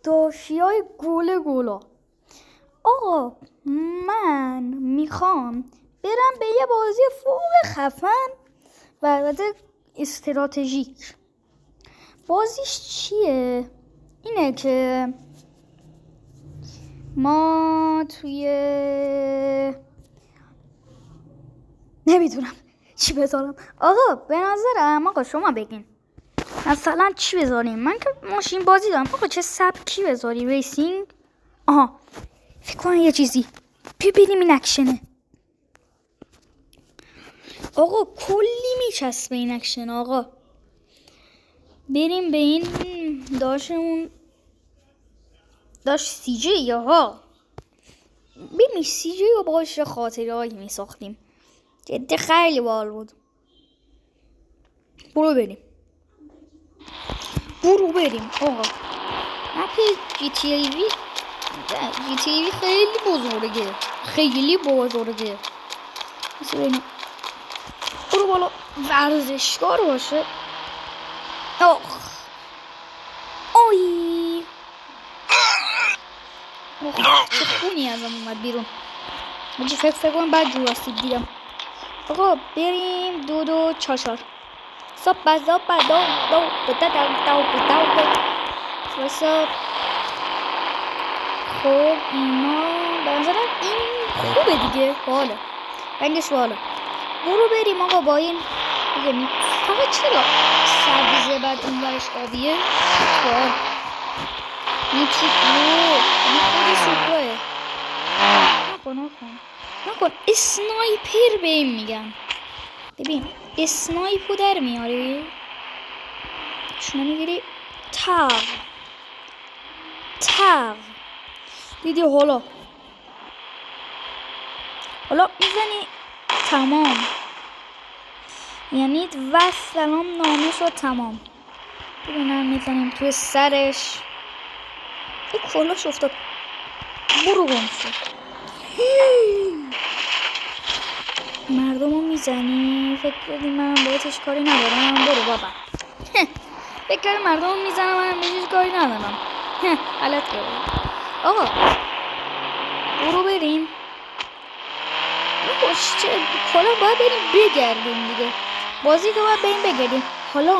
داشیای گولا. آقا من میخوام برم به یه بازی فوق خفن و البته استراتژیک. بازیش چیه؟ اینه که ما توی نمیدونم چی بذارم. آقا به نظرم آقا شما بگین مثلا چی بذاریم؟ من که ماشین بازی دارم. آقا چه سبکی بذاری؟ ریسینگ؟ آها فکر کنم یه چیزی ببینیم این اکشنه. آقا کلی میچسبه این اکشن. آقا بریم به این داشتمون داشت سی جی یا ها ببین سی جی رو باش خاطره هایی میساختیم. جدی خیلی بال بود. برو بریم آقا. مپ جی تی ای خیلی بزرگه. مثل ببینیم برو بالا ورزشگاه باشه. آی چه خونی ازم اومد بیرون. مجی فکر کنم بعد جوراسیک دیدم. آقا بریم دو چاشار ساپا دو واسه خب اینا بنظرم این خوبه دیگه. باله رنگش باله. برو بریم آقا با این بگم فقط چرا سبزه بعد اون ورش آبیه سوال این خودی سوپراه نکن اسنایپر به این میگن. ببین اسنایپو در میاره شما میگیری تاغ دیدی حالا میزنی تمام یعنی و سلام نامه شد تمام. ببینم میزنیم توی سرش یه کلاش افتاد. برو گم شد. مردم رو میزنی فکر کردی من باید کاری ندارم. برو بابا فکر کردی مردم رو میزنم من بهش کاری ندارم. غلط کردم. آقا برو بریم. چه حالا باید بریم بگردیم دیگه. بازی که باید بریم بگردیم. حالا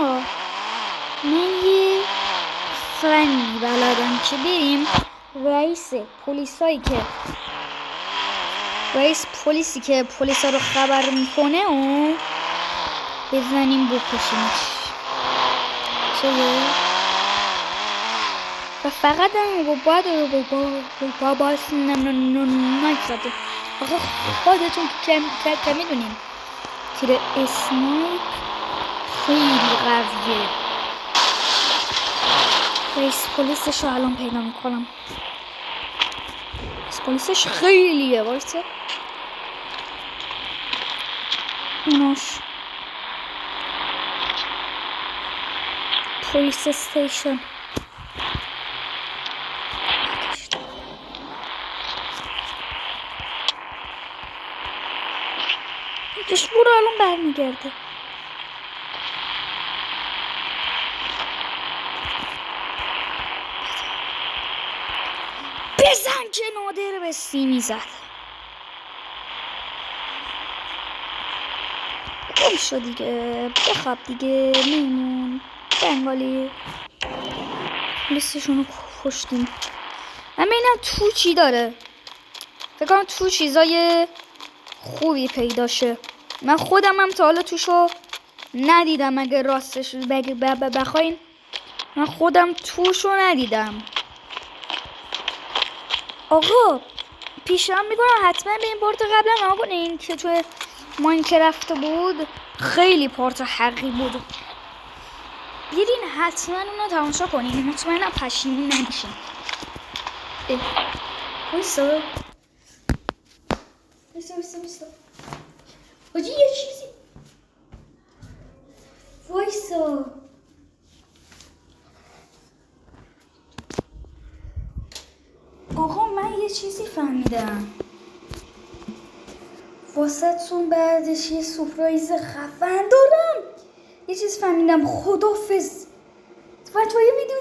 من یه فنی بلدم که بریم رئیس پلیسی که پلیسا رو خبر میکنه و بزنیم بکشیمش. چه و فقط هم بابا نایزده. آقا خودتون که میدونین تیر اسنایپ خیلی قویه. رئیس پلیسش رو الان پیدا میکنم. رئیس پلیسش خیلیه. وایسه اوناش پلیس استیشن دش برو الان برمیگرده. بزن که نادر به سیمی زد. گم شو دیگه بخواب دیگه میمون بنگالی. لیستشون رو کشتیم. من ببینم تو چی داره. فکر کنم تو چیزای خوبی پیداشه. من خودم هم تا حالا توشو ندیدم. اگه راستش بخواین من خودم توشو ندیدم. آقا پیشنهاد میکنم حتما به این پارت قبلا نگاه کنین که توی ماینکرافت بود. خیلی پارت حقی بود. برین حتما اونو تماشا کنین. مطمئنم پشیمون نمیشین. وایسا حاجی یه چیزی وایسا. آقا من یه چیزی فهمیدم واسه تون بعدش یه سورپرایز خفن دارم. یه چیز فهمیدم. خدافظ. بچه‌ها یه ویدیو